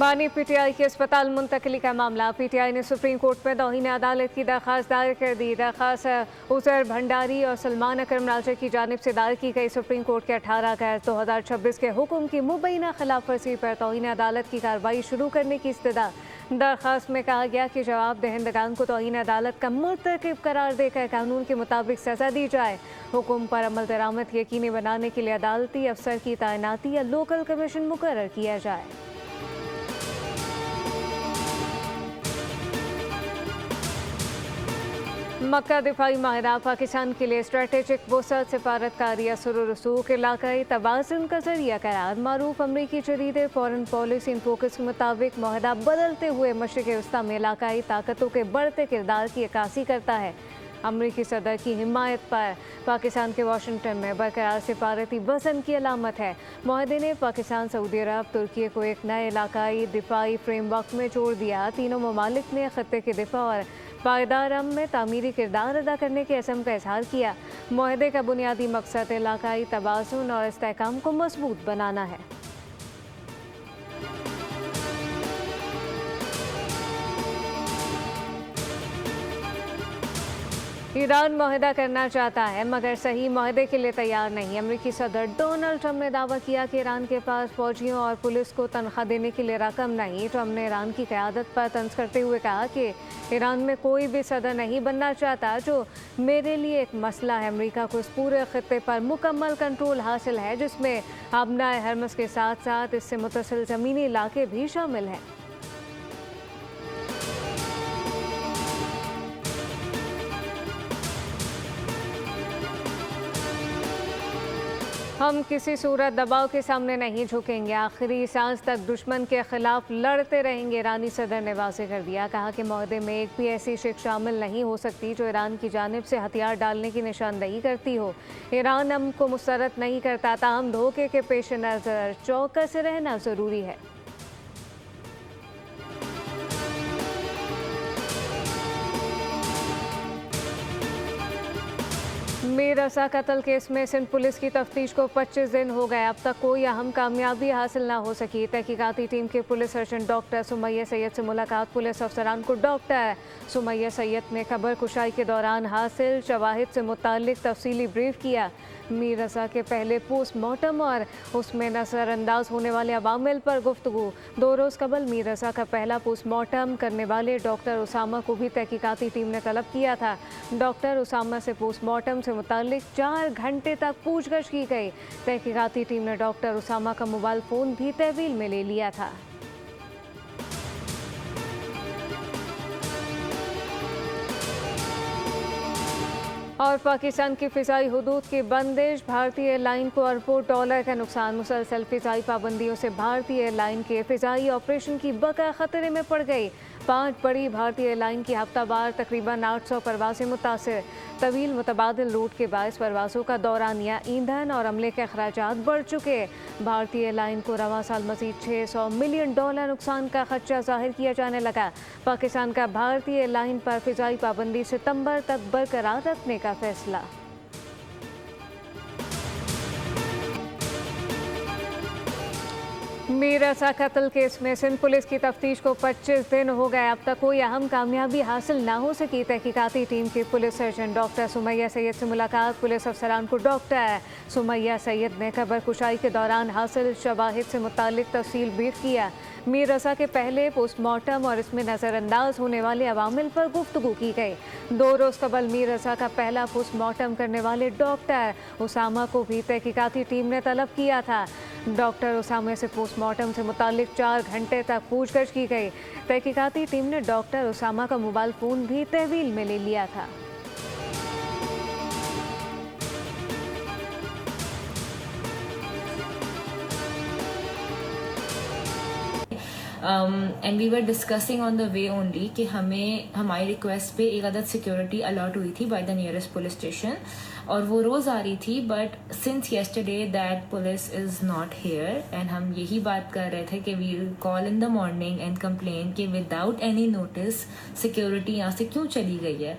Ambani PTI के अस्पताल मुंतकली का मामला। पीटीआई ने सुप्रीम कोर्ट में तौहीन अदालत की दरख्वास्त दायर कर दी। दरख्वास्त उजैर भंडारी और सलमान अकरम राजा की जानिब से दायर की गई। सुप्रीम कोर्ट के 18 अगस्त 2026 के हुक्म की मुबैना खिलाफ वर्जी पर तौहीन अदालत की कार्रवाई शुरू करने की इस्तदा। दरख्वास्त में कहा गया कि जवाब दहिंदगान को तौहीन अदालत का मुर्तकिब करार देकर कानून के मुताबिक सजा दी जाए। हुक्म पर अमल दरामद यकीनी बनाने के लिए अदालती अफसर की तैनाती या लोकल कमीशन मुकर्रर किया जाए। मक्का दिफाई माहिदा पाकिस्तान के लिए स्ट्रेटेजिक वसअत सिफारतकारी असर रसूख इलाकाई तवाज़ुन का जरिया करार। मारूफ अमरीकी जरीदे फॉरेन पॉलिसी इन फोकस के मुताबिक माहिदा बदलते हुए मशरिक़ वस्ता में इलाकाई ताकतों के बढ़ते किरदार की अक्कासी करता है। अमरीकी सदर की हिमायत पर पाकिस्तान के वाशिंगटन में बरकरार सिफारती वज़न की अलामत है। माहिदे ने पाकिस्तान, सऊदी अरब, तुर्की को एक नए इलाकाई दिफाई फ्रेमवर्क में जोड़ दिया। तीनों ममालिक ने खत्ते के दिफा और पायदार अमन में तामीरी किरदार अदा करने के अज़म का इजहार किया। माहिदे का बुनियादी मकसद इलाकाई तवाज़ुन और इस्तेहकाम को मजबूत बनाना है। ईरान माहिदा करना चाहता है मगर सही माहिदे के लिए तैयार नहीं। अमरीकी सदर डोनाल्ड ट्रंप ने दावा किया कि ईरान के पास फौजियों और पुलिस को तनख्वाह देने के लिए रकम नहीं। ट्रंप ने ईरान की क़यादत पर तंज करते हुए कहा कि ईरान में कोई भी सदर नहीं बनना चाहता, जो मेरे लिए एक मसला है। अमरीका को इस पूरे खत्ते पर मुकम्मल कंट्रोल हासिल है, जिसमें अबना हरमस के साथ साथ इससे मुतसिल ज़मीनी इलाके भी शामिल हैं। हम किसी सूरत दबाव के सामने नहीं झुकेंगे, आखिरी सांस तक दुश्मन के खिलाफ लड़ते रहेंगे। ईरानी सदर ने वाज़ेह कर दिया। कहा कि माहदे में एक भी ऐसी शिक्ष शामिल नहीं हो सकती जो ईरान की जानिब से हथियार डालने की निशानदेही करती हो। ईरान हम को मुस्तरद नहीं करता, ताहम धोखे के पेश नज़र चौकस रहना ज़रूरी है। मीर रज़ा कत्ल केस में सिंध पुलिस की तफ्तीश को 25 दिन हो गए, अब तक कोई अहम कामयाबी हासिल ना हो सकी। तहकीकाती टीम के police surgeon doctor Sumaiya Syed से मुलाकात। पुलिस अफसरान को डॉक्टर सुमैया सैयद ने खबर कुशाई के दौरान हासिल शवाहिद से मुतालिक तफसीली ब्रीफ किया। मीर रज़ा के पहले पोस्टमार्टम और उसमें नज़रअंदाज होने वाले अवामिल पर गुफ्तगू। 2 रोज़ कबल मीर रज़ा का पहला पोस्टमार्टम करने वाले डॉक्टर उसामा को भी तहकीकाती टीम ने तलब किया था। डॉक्टर उसामा से पोस्टमार्टम से मुतालिक 4 घंटे तक पूछगछ की गई। तहकीकाती टीम ने डॉक्टर उसामा का मोबाइल फ़ोन भी तहवील में ले लिया था। और पाकिस्तान की फ़िज़ाई हुदूद की बंदिश, भारतीय एयरलाइन को अरबों डॉलर का नुकसान। मुसलसल फ़िज़ाई पाबंदियों से भारतीय एयरलाइन के फ़िज़ाई ऑपरेशन की बका खतरे में पड़ गई। 5 बड़ी भारतीय एयरलाइन की हफ्तावार तकरीबन 800 परवासें मुतासिर। तवील मुतबादिल रूट के बायस परवासों का दौरानिया, ईंधन और अमले के अखराजात बढ़ चुके। भारतीय एयरलाइन को रवा साल मज़ीद $600 मिलियन नुकसान का खदशा जाहिर किया जाने लगा। पाकिस्तान का भारतीय एयरलाइन पर फ़िज़ाई पाबंदी सितंबर तक बरकरार रखने का फैसला। मीर रज़ा कत्ल केस में सिंध पुलिस की तफ्तीश को 25 दिन हो गए, अब तक कोई अहम कामयाबी हासिल ना हो सकी। तहकीकाती टीम के police surgeon doctor Sumaiya Syed से मुलाकात। पुलिस अफसरान को डॉक्टर सुमैया सैयद ने खबर कुशाई के दौरान हासिल शवाहिद से मुतालिक तफसील ब्रीफ किया। मीर रज़ा के पहले पोस्टमार्टम और इसमें नज़रअंदाज होने वाले अवामिल पर गुफ्तगू की गई। 2 रोज़ कबल मीर रज़ा का पहला पोस्टमार्टम करने वाले डॉक्टर उसामा को भी तहकीकाती टीम ने तलब किया था। डॉक्टर उसामा से पोस्टमार्टम से मुतालिक 4 घंटे तक पूछगछ की गई। तहकीकाती टीम ने डॉक्टर उसामा का मोबाइल फ़ोन भी तहवील में ले लिया था। And we were discussing on the way only कि हमें हमारी रिक्वेस्ट पे एक अदद सिक्योरिटी अलॉट हुई थी by the nearest police station, और वो रोज़ आ रही थी। But since yesterday that police is not here, and हम यही बात कर रहे थे कि we will call in the morning and complain कि विदाउट एनी नोटिस सिक्योरिटी यहाँ से क्यों चली गई है।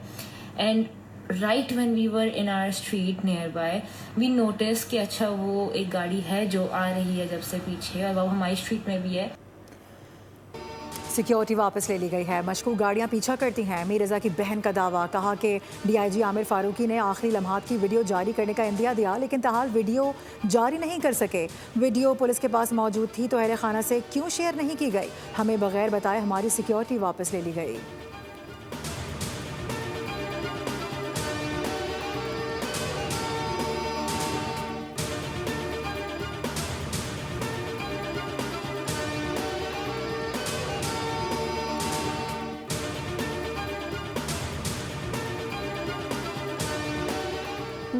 And right when we were in our street nearby we notice कि अच्छा वो एक गाड़ी है जो आ रही है जब से पीछे, और वो हमारी स्ट्रीट में भी है। सिक्योरिटी वापस ले ली गई है, मशकूक गाड़ियां पीछा करती हैं। मीर रजा की बहन का दावा, कहा कि डीआईजी आमिर फारूकी ने आखिरी लम्हात की वीडियो जारी करने का इंदिया दिया, लेकिन ताहाल वीडियो जारी नहीं कर सके। वीडियो पुलिस के पास मौजूद थी तो अहले खाना से क्यों शेयर नहीं की गई? हमें बगैर बताए हमारी सिक्योरिटी वापस ले ली गई।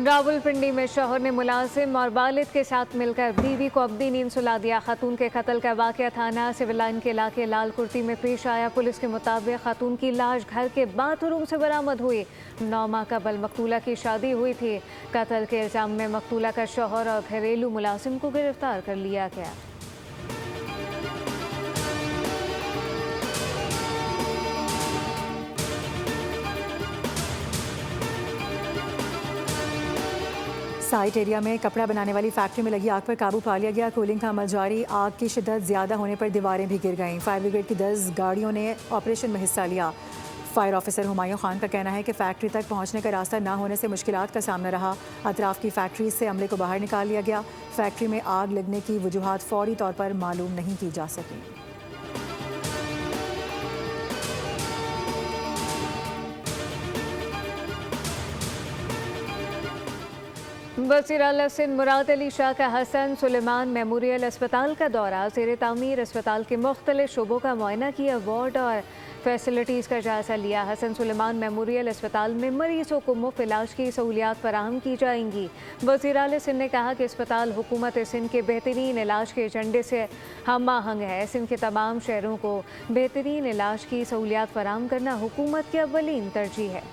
रावलपिंडी में शौहर ने मुलाजिम और वालिद के साथ मिलकर बीवी को अब्दी नींद सुला दिया। खातून के कत्ल का वाकया थाना सिविल लाइन के इलाके लाल कुर्ती में पेश आया। पुलिस के मुताबिक खातून की लाश घर के बाथरूम से बरामद हुई। 9 माह कबल मकतूला की शादी हुई थी। कत्ल के इल्जाम में मकतूला का शौहर और घरेलू मुलाजिम को गिरफ्तार कर लिया गया। साइट एरिया में कपड़ा बनाने वाली फैक्ट्री में लगी आग पर काबू पा लिया गया। कूलिंग का अमल जारी। आग की शिद्दत ज़्यादा होने पर दीवारें भी गिर गईं। फायर ब्रिगेड की 10 गाड़ियों ने ऑपरेशन में हिस्सा लिया। फायर ऑफिसर हुमायूं खान का कहना है कि फैक्ट्री तक पहुंचने का रास्ता ना होने से मुश्किलात का सामना रहा। अतराफ की फैक्ट्री से अमले को बाहर निकाल लिया गया। फैक्ट्री में आग लगने की वजूहात फौरी तौर पर मालूम नहीं की जा सकी। वज़ीर आला सिंध मुराद अली शाह का हसन सुलेमान मेमोरियल अस्पताल का दौरा। ज़ेर तामीर अस्पताल के मुख्तलिफ शोबों का मुआयना किया। वार्ड और फैसिलिटीज़ का जायज़ा लिया। हसन सुलेमान मेमोरियल अस्पताल में मरीजों को मुफ्त इलाज की सहूलियात फराहम की जाएंगी। वज़ीर आला सिंध ने कहा कि अस्पताल हुकूमत सिंध के बेहतरीन इलाज के एजेंडे से हम आहंग है। सिंध के तमाम शहरों को बेहतरीन इलाज की सहूलियात फराहम करना हुकूमत की अव्वलीन तरजीह है।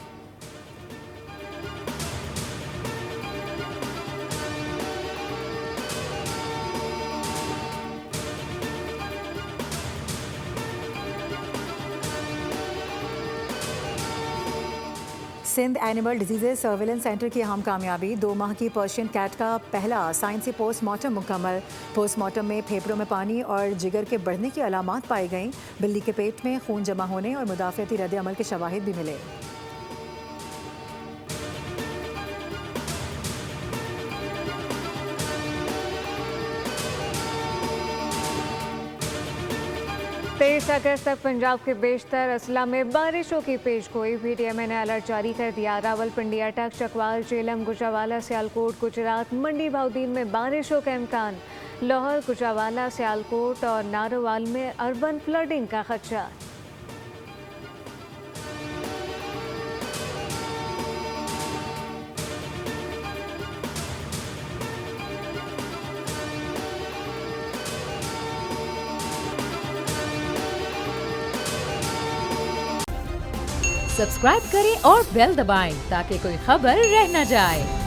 Sindh animal disease surveillance centre की अहम कामयाबी। 2 माह की पर्शियन कैट का पहला साइंसी पोस्टमार्टम मुकम्मल। पोस्टमार्टम में फेफड़ों में पानी और जिगर के बढ़ने की अलामात पाई गईं। बिल्ली के पेट में खून जमा होने और मुदाफ़ियती रद्द अमल के शवाहिद भी मिले। तेईस अगस्त तक पंजाब के बेशतर अजला में बारिशों की पेशगोई। पीटीएमए ने अलर्ट जारी कर दिया। रावलपिंडी, अटक, चकवाल, जेलम, गुजरावाला, सियालकोट, गुजरात, मंडी भाउदीन में बारिशों का इम्कान। लाहौर, गुजरावाला, सियालकोट और नारोवाल में अर्बन फ्लडिंग का खदशा। सब्सक्राइब करें और बेल दबाएं ताकि कोई खबर रह न जाए।